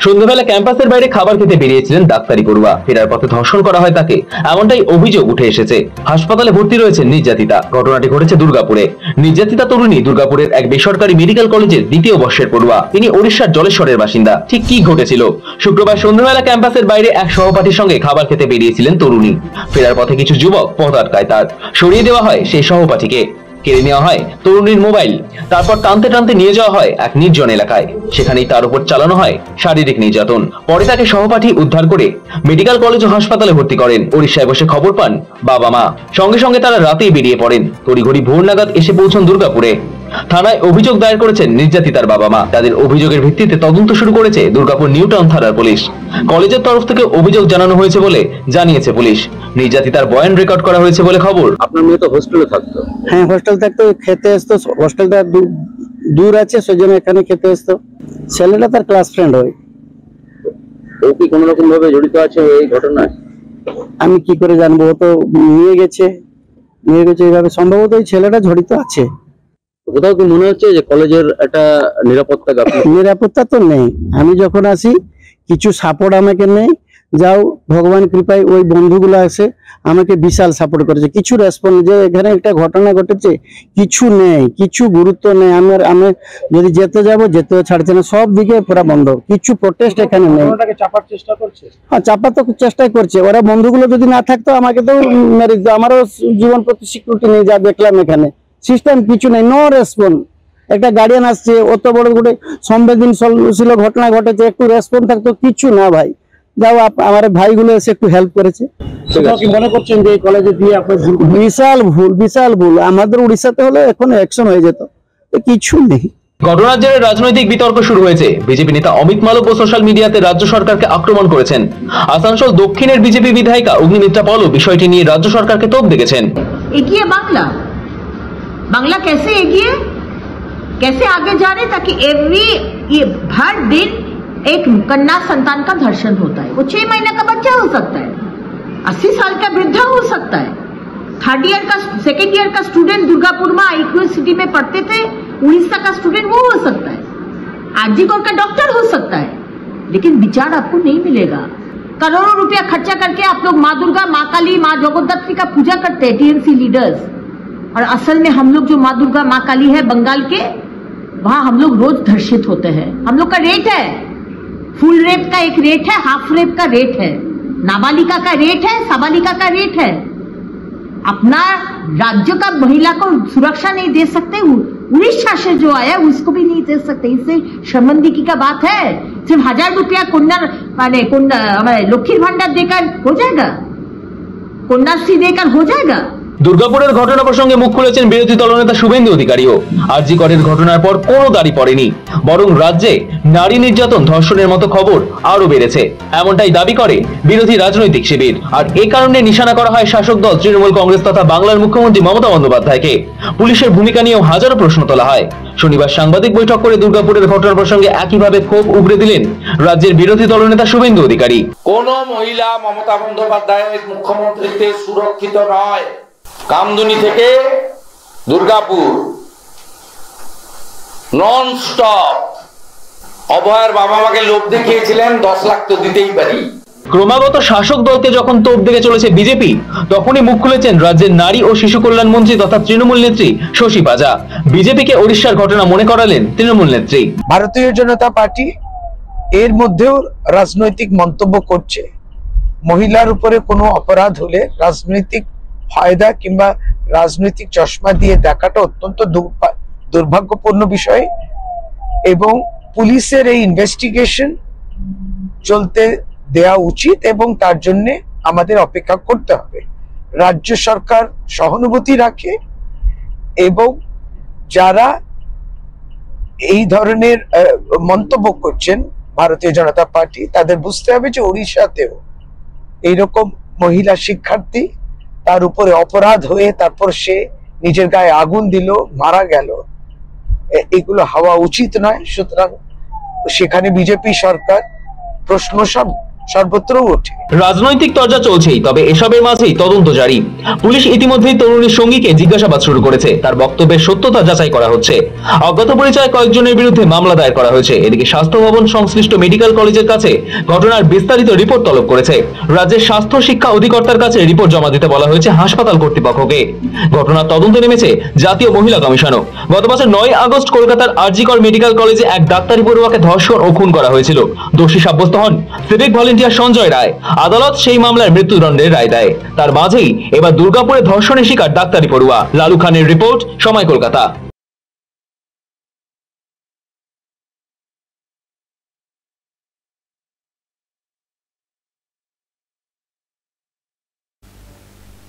সন্ধ্যাবেলা ক্যাম্পাসের বাইরে খাবার খেতে বেরিয়েছিলেন ডাক্তারি পড়ুয়া, ফেরার পথে ধর্ষণ করা হয় তাকে, এমনটাই অভিযোগ উঠে এসেছে। হাসপাতালে ভর্তি রয়েছেন নির্যাতিতা। ঘটনাটি ঘটেছে দুর্গাপুরে। নির্যাতিতা তরুণী দুর্গাপুরের এক বেসরকারি মেডিকেল কলেজের দ্বিতীয় বর্ষের পড়ুয়া। তিনি ওড়িশার জলেশ্বরের বাসিন্দা। ঠিক কি ঘটেছিল? শুক্রবার সন্ধ্যাবেলা ক্যাম্পাসের বাইরে এক সহপাঠীর সঙ্গে খাবার খেতে বেরিয়েছিলেন তরুণী। ফেরার পথে কিছু যুবক পথ আটকায় তার। সরিয়ে দেওয়া হয় সেই সহপাঠীকে, কেড়ে নেওয়া হয় তরুণীর মোবাইল, তারপর টানতে টানতে নিয়ে যাওয়া হয় এক নির্জন এলাকায়। সেখানেই তার উপর চালানো হয় শারীরিক নির্যাতন। পরে তাকে সহপাঠী উদ্ধার করে মেডিকেল কলেজ ও হাসপাতালে ভর্তি করেন। ওড়িশায় বসে খবর পান বাবা মা। সঙ্গে সঙ্গে তারা রাতেই বেরিয়ে পড়েন। তড়িঘড়ি ভোর নাগাদ এসে পৌঁছন দুর্গাপুরে। থানায় অভিযোগ দায়ের করেছেন নির্যাতিতার বাবা মা। তাদের অভিযোগের ভিত্তিতে তদন্ত শুরু করেছে দুর্গাপুর নিউ টাউন থানার পুলিশ। কলেজের তরফ থেকে অভিযোগ জানানো হয়েছে বলে জানিয়েছে পুলিশ। নির্যাতিতার বয়ান রেকর্ড করা হয়েছে বলে খবর। আপনার মেয়ে তো হোস্টেলে থাকতো? হ্যাঁ, হোস্টেল থাকতো, খেতে আসতো। হোস্টেলটা দূর আছে, সেজন্য এখানে খেতে আসতো। ছেলেটা তার ক্লাস ফ্রেন্ড হয়। ও কি কোনো রকম ভাবে জড়িত আছে এই ঘটনায়? আমি কি করে জানবো? ও তো নিয়ে গেছে এইভাবে। সম্ভবত এই ছেলেটা জড়িত আছে। কোথাও কি মনে হচ্ছে যে কলেজের একটা নিরাপত্তা গাফিলতি? নিরাপত্তা তো নেই। আমি যখন আসি কিছু সাপোর্ট আমাকে নেই। যাও ভগবান কৃপায় ওই বন্ধুগুলো আছে, আমাকে বিশাল সাপোর্ট করেছে। কিছু রেসপন্স, যে এখানে একটা ঘটনা ঘটেছে, কিছু নেই, কিছু গুরুত্ব নেই। আমি যদি যেতেও ছাড়ছে না, সব দিকে পুরো বন্ধ। কিছু প্রোটেস্ট এখানে নেই। চাপার চেষ্টা করছে? হ্যাঁ, চাপা তো চেষ্টাই করছে। ওরা বন্ধুগুলো যদি না থাকতো আমাকে তো মেরে দিত। আমারও জীবন প্রতি সিকিউরিটি নেই। যা দেখলাম এখানে সিস্টেম কিছু নেই, নো রেসপন্স। একটা গার্ডিয়ান আসছে, অত বড় করে সংবেদনশীল ঘটনা ঘটেছে, একটু রেসপন্স থাকতো, কিছু না ভাই। যাও আমার ভাইগুলো এসে একটু হেল্প করেছে। মনে করছেন যে এই কলেজে দিয়ে আপনার বিশাল ভুল। আমাদের উড়িষ্যাতে হলে এখন অ্যাকশন হয়ে যেত, কিছু নেই। ঘটনার জেরে রাজনৈতিক বিতর্ক শুরু হয়েছে। বিজেপি নেতা অমিত মালব্য সোশ্যাল মিডিয়াতে রাজ্য সরকারকে আক্রমণ করেছেন। আসানসোল দক্ষিণের বিজেপি বিধায়িকা অগ্নিমিত্রা পলও বিষয়টি নিয়ে রাজ্য সরকারকে তোপ দেখেছেন। এগিয়ে बांग्ला कैसे एगिए, कैसे आगे जा रहे, ताकि हर दिन एक कन्या संतान का धर्षण होता है। वो 6 महीने का बच्चा हो सकता है, 80 साल का वृद्धा हो सकता है, 3rd ईयर का 2nd ईयर का स्टूडेंट दुर्गापुर में आईक्यू सिटी में पढ़ते थे, उड़ीसा का स्टूडेंट वो हो सकता है, आरजीकर का डॉक्टर हो सकता है। लेकिन विचार आपको नहीं मिलेगा। करोड़ों रुपया खर्चा करके आप लोग माँ दुर्गा, माँ काली, माँ जगद्धात्री का पूजा करते हैं, टीएमसी लीडर्स। और असल में हम लोग जो माँ दुर्गा, माँ काली है बंगाल के, वहां हम लोग रोज धर्षित होते हैं। हम लोग का रेट है, फुल रेप का एक रेट है, हाफ रेप का रेट है, नाबालिका का रेट है, साबालिका का रेट है। अपना राज्य का महिला को सुरक्षा नहीं दे सकते, उड़ीसा से जो आया उसको भी नहीं दे सकते। इससे शर्मिंदगी का बात है। सिर्फ 1000 रुपया लक्ष्मीर भंडार देकर हो जाएगा, कन्याश्री देकर हो जाएगा। দুর্গাপুরের ঘটনা প্রসঙ্গে মুখ খুলেছেন বিরোধী দলনেতা শুভেন্দু অধিকারীও। আরজি করের ঘটনার পর কোনো দাড়ি পড়েনি, বরং রাজ্যে নারী নির্যাতন, ধর্ষণের মতো খবর আরো বেড়েছে, এমনটাই দাবি করে বিরোধী রাজনৈতিক শিবির। আর এই কারণে নিশানা করা হয় শাসক দল তৃণমূল কংগ্রেস তথা বাংলার মুখ্যমন্ত্রী মমতা বন্দ্যোপাধ্যায়কে। পুলিশের ভূমিকা নিয়েও হাজারো প্রশ্ন তোলা হয়। শনিবার সাংবাদিক বৈঠক করে দুর্গাপুরের ঘটনা প্রসঙ্গে একইভাবে ক্ষোভ উগরে দিলেন রাজ্যের বিরোধী দলনেতা শুভেন্দু অধিকারী। কোন মহিলা মমতা বন্দ্যোপাধ্যায়ের মুখ্যমন্ত্রীতে সুরক্ষিত নয়। কামদুনি থেকে দুর্গাপুর নন স্টপ অভয়ের বাবা মাকে লোভ দেখিয়েছিলেন, 10 লাখ তো দিতেই পারি। ক্রমাগত শাসক দলকে যখন তোপ দেখে চলেছে বিজেপি, তখনই মুখ খুলেছেন রাজ্যের নারী ও শিশু কল্যাণ মন্ত্রী তথা তৃণমূল নেত্রী শশী পাজা। বিজেপিকে ওড়িশার ঘটনা মনে করালেন তৃণমূল নেত্রী। ভারতীয় জনতা পার্টি এর মধ্যেও রাজনৈতিক মন্তব্য করছে। মহিলার উপরে কোনো অপরাধ হলে রাজনৈতিক ফায়দা কিংবা রাজনৈতিক চশমা দিয়ে দেখাটা অত্যন্ত দুর্ভাগ্যপূর্ণ বিষয়, এবং পুলিশের এই ইনভেস্টিগেশন চলতে দেওয়া উচিত এবং তার জন্য আমাদের অপেক্ষা করতে হবে। রাজ্য সরকার সহানুভূতি রাখে এবং যারা এই ধরনের মন্তব্য করছেন ভারতীয় জনতা পার্টি, তাদের বুঝতে হবে যে ওড়িশাতেও এইরকম মহিলা শিক্ষার্থী, তার উপরে অপরাধ হয়ে তারপর সে নিজের গায়ে আগুন দিল, মারা গেল, এগুলো হওয়া উচিত নয়। সুতরাং সেখানে বিজেপি সরকার প্রশ্ন সব সর্বত্র ওঠে। রাজনৈতিক চর্চা চলছেই, তবে এসবের মাঝেই তদন্ত জারি। পুলিশ ইতিমধ্যেই তরুণীর সঙ্গীকে জিজ্ঞাসাবাদ শুরু করেছে। তার বক্তব্যের সত্যতা যাচাই করা হচ্ছে। অজ্ঞাত পরিচয় কয়েকজনের বিরুদ্ধে মামলা দায়ের করা হয়েছে। এদিকে স্বাস্থ্য ভবন সংশ্লিষ্ট মেডিকেল কলেজের কাছে ঘটনার বিস্তারিত রিপোর্ট তলব করেছে। রাজ্যের স্বাস্থ্য শিক্ষা অধিকর্তার কাছে রিপোর্ট জমা দিতে বলা হয়েছে হাসপাতাল কর্তৃপক্ষকে। ঘটনার তদন্তে নেমেছে জাতীয় মহিলা কমিশনও। গত বছর 9 আগস্ট কলকাতার আরজিকর মেডিকেল কলেজে এক ডাক্তারি পড়ুয়াকে ধর্ষণ ও খুন করা হয়েছিল। দোষী সাব্যস্ত হন সিভিক ভলেন্টিয়ার সঞ্জয় রায়। আদালত সেই মামলার মৃত্যুদণ্ডের রায় দেয়। তার মাঝেই এবার দুর্গাপুরে ধর্ষণের শিকার ডাক্তারি পড়ুয়া। লালু খানের রিপোর্ট, সময় কলকাতা।